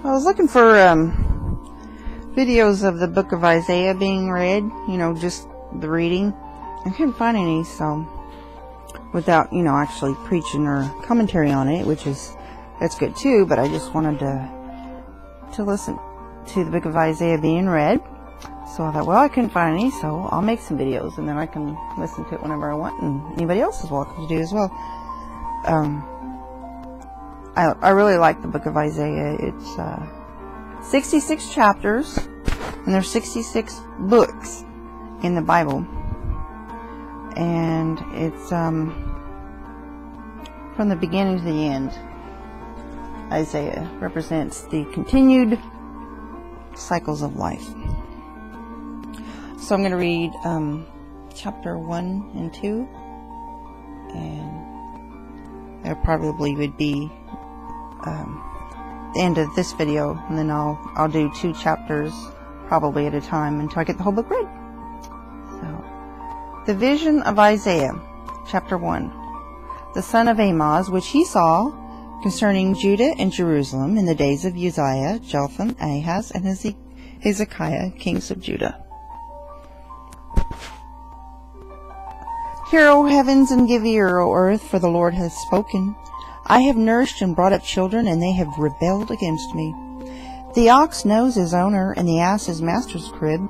I was looking for videos of the book of Isaiah being read, just the reading. I couldn't find any, so without, actually preaching or commentary on it, that's good too, but I just wanted to listen to the book of Isaiah being read. So I thought, well, I couldn't find any, so I'll make some videos, and then I can listen to it whenever I want, and anybody else is welcome to do as well. I really like the book of Isaiah. It's 66 chapters, and there's 66 books in the Bible. And it's from the beginning to the end. Isaiah represents the continued cycles of life. So I'm going to read chapter 1 and 2, and that probably would be the end of this video, and then I'll do 2 chapters probably at a time until I get the whole book read. So, the vision of Isaiah, chapter 1. The son of Amoz, which he saw concerning Judah and Jerusalem in the days of Uzziah, Jotham, Ahaz, and Hezekiah, kings of Judah. Hear, O heavens, and give ear, O earth, for the Lord has spoken. I have nourished and brought up children, and they have rebelled against me. The ox knows his owner, and the ass his master's crib,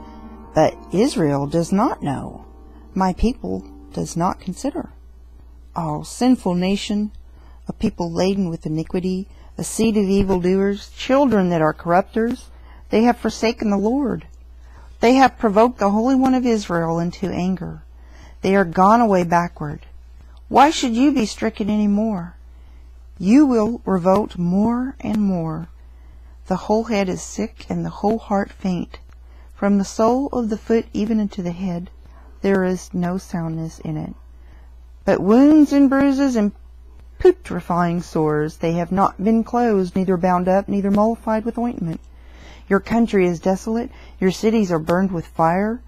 but Israel does not know. My people does not consider. O sinful nation, a people laden with iniquity, a seed of evildoers, children that are corrupters, they have forsaken the Lord. They have provoked the Holy One of Israel into anger. They are gone away backward. Why should you be stricken any more? You will revolt more and more. The whole head is sick, and the whole heart faint. From the sole of the foot even unto the head, there is no soundness in it. But wounds and bruises and putrefying sores, they have not been closed, neither bound up, neither mollified with ointment. Your country is desolate, your cities are burned with fire.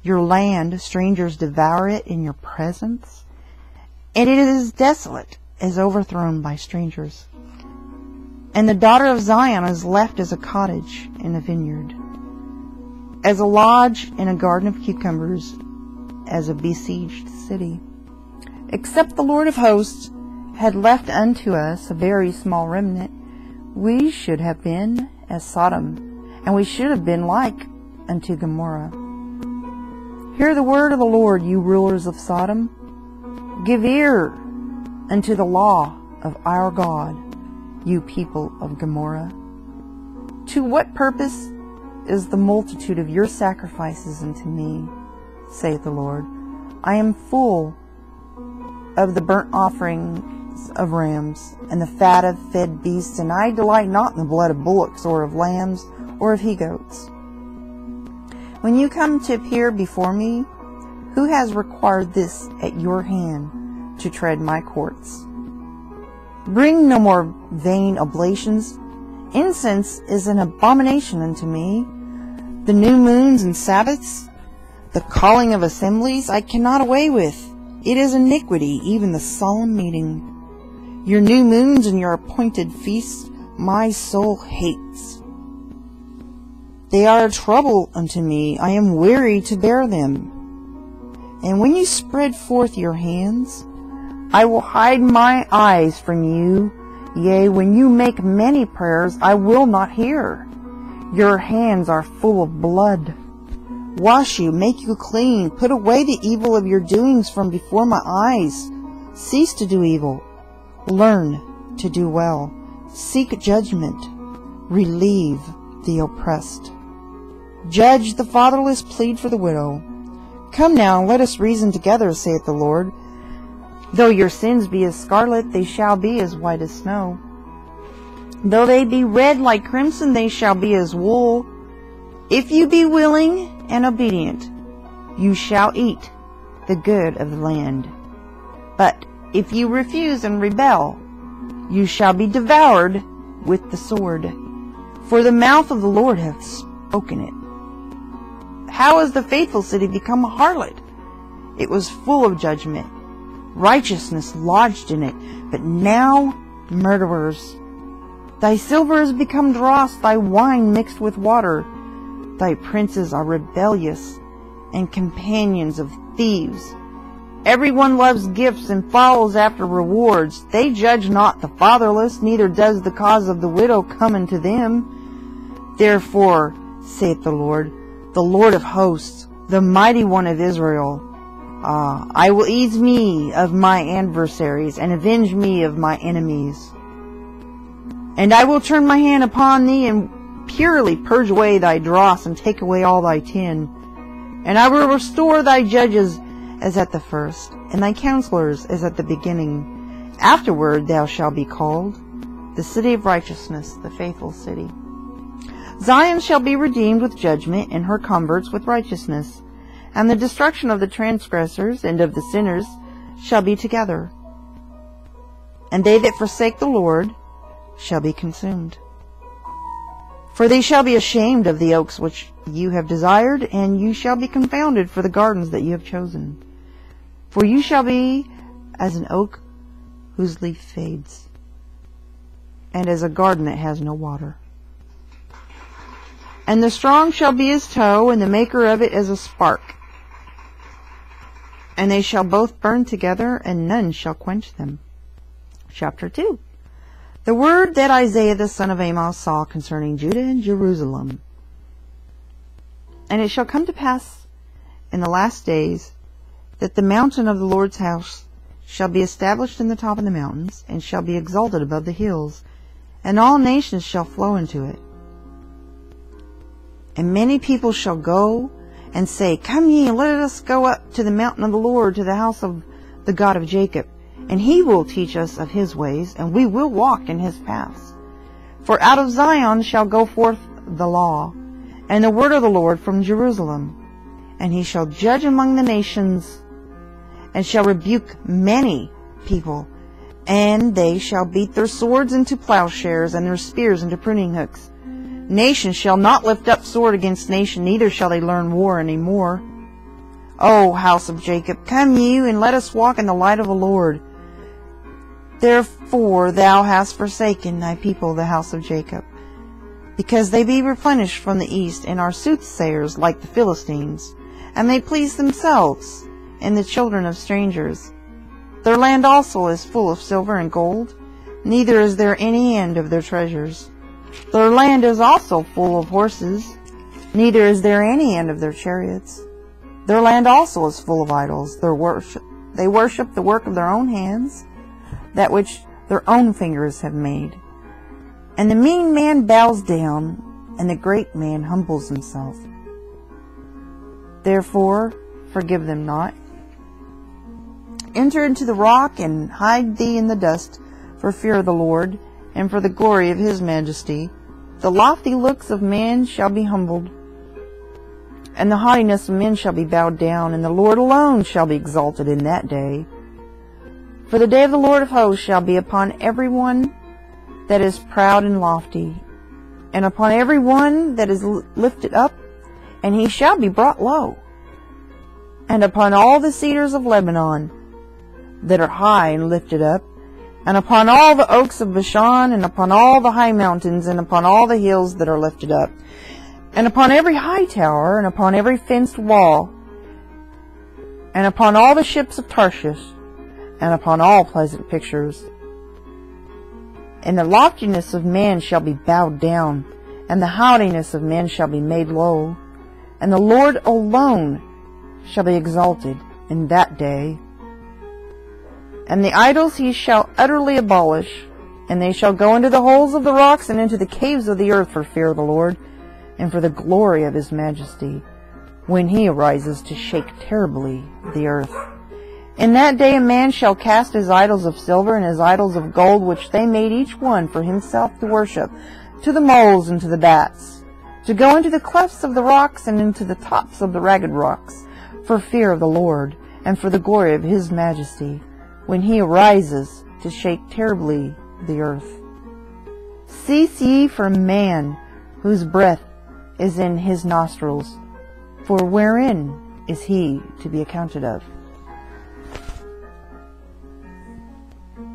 Your land, strangers devour it in your presence, and it is desolate, as overthrown by strangers. And the daughter of Zion is left as a cottage in a vineyard, as a lodge in a garden of cucumbers, as a besieged city. Except the Lord of hosts had left unto us a very small remnant, we should have been as Sodom, and we should have been like unto Gomorrah. Hear the word of the Lord, you rulers of Sodom. Give ear unto the law of our God, you people of Gomorrah. To what purpose is the multitude of your sacrifices unto me, saith the Lord? I am full of the burnt offerings of rams, and the fat of fed beasts, and I delight not in the blood of bullocks, or of lambs, or of he-goats. When you come to appear before me, who has required this at your hand to tread my courts? Bring no more vain oblations. Incense is an abomination unto me. The new moons and Sabbaths, the calling of assemblies, I cannot away with. It is iniquity, even the solemn meeting. Your new moons and your appointed feasts, my soul hates. They are a trouble unto me. I am weary to bear them. And when you spread forth your hands, I will hide my eyes from you. Yea, when you make many prayers, I will not hear. Your hands are full of blood. Wash you, make you clean. Put away the evil of your doings from before my eyes. Cease to do evil. Learn to do well. Seek judgment. Relieve the oppressed. Judge the fatherless, plead for the widow. Come now, let us reason together, saith the Lord. Though your sins be as scarlet, they shall be as white as snow. Though they be red like crimson, they shall be as wool. If you be willing and obedient, you shall eat the good of the land. But if you refuse and rebel, you shall be devoured with the sword. For the mouth of the Lord hath spoken it. How has the faithful city become a harlot? It was full of judgment. Righteousness lodged in it, but now murderers Thy silver is become dross, thy wine mixed with water. Thy princes are rebellious, and companions of thieves. Everyone loves gifts and follows after rewards. They judge not the fatherless, neither does the cause of the widow come unto them. Therefore, saith the Lord of hosts, the mighty one of Israel, I will ease me of my adversaries, and avenge me of my enemies. And I will turn my hand upon thee, and purely purge away thy dross, and take away all thy tin. And I will restore thy judges as at the first, and thy counselors as at the beginning. Afterward thou shalt be called the city of righteousness, the faithful city. Zion shall be redeemed with judgment, and her converts with righteousness. And the destruction of the transgressors and of the sinners shall be together. And they that forsake the Lord shall be consumed. For they shall be ashamed of the oaks which you have desired, and you shall be confounded for the gardens that you have chosen. For you shall be as an oak whose leaf fades, and as a garden that has no water. And the strong shall be as tow, and the maker of it as a spark. And they shall both burn together, and none shall quench them. Chapter 2. The word that Isaiah the son of Amos saw concerning Judah and Jerusalem. And it shall come to pass in the last days that the mountain of the Lord's house shall be established in the top of the mountains, and shall be exalted above the hills, and all nations shall flow into it. And many people shall go and say, Come ye, let us go up to the mountain of the Lord, to the house of the God of Jacob. And he will teach us of his ways, and we will walk in his paths. For out of Zion shall go forth the law, and the word of the Lord from Jerusalem. And he shall judge among the nations, and shall rebuke many people. And they shall beat their swords into plowshares, and their spears into pruning hooks. Nation shall not lift up sword against nation, neither shall they learn war any more. O house of Jacob, come ye, and let us walk in the light of the Lord. Therefore thou hast forsaken thy people, the house of Jacob, because they be replenished from the east, and are soothsayers like the Philistines, and they please themselves in the children of strangers. Their land also is full of silver and gold, neither is there any end of their treasures. Their land is also full of horses, neither is there any end of their chariots. Their land also is full of idols. They worship the work of their own hands, that which their own fingers have made. And the mean man bows down, and the great man humbles himself. Therefore forgive them not. Enter into the rock, and hide thee in the dust, for fear of the Lord, and for the glory of his majesty. The lofty looks of man shall be humbled, and the haughtiness of men shall be bowed down, and the Lord alone shall be exalted in that day. For the day of the Lord of hosts shall be upon every one that is proud and lofty, and upon every one that is lifted up, and he shall be brought low, and upon all the cedars of Lebanon that are high and lifted up, and upon all the oaks of Bashan, and upon all the high mountains, and upon all the hills that are lifted up, and upon every high tower, and upon every fenced wall, and upon all the ships of Tarshish, and upon all pleasant pictures. And the loftiness of man shall be bowed down, and the haughtiness of men shall be made low, and the Lord alone shall be exalted in that day. And the idols he shall utterly abolish, and they shall go into the holes of the rocks, and into the caves of the earth, for fear of the Lord, and for the glory of his majesty, when he arises to shake terribly the earth. In that day a man shall cast his idols of silver and his idols of gold, which they made each one for himself to worship, to the moles and to the bats, to go into the clefts of the rocks and into the tops of the ragged rocks, for fear of the Lord, and for the glory of his majesty, when he arises to shake terribly the earth. Cease ye from man, whose breath is in his nostrils, for wherein is he to be accounted of?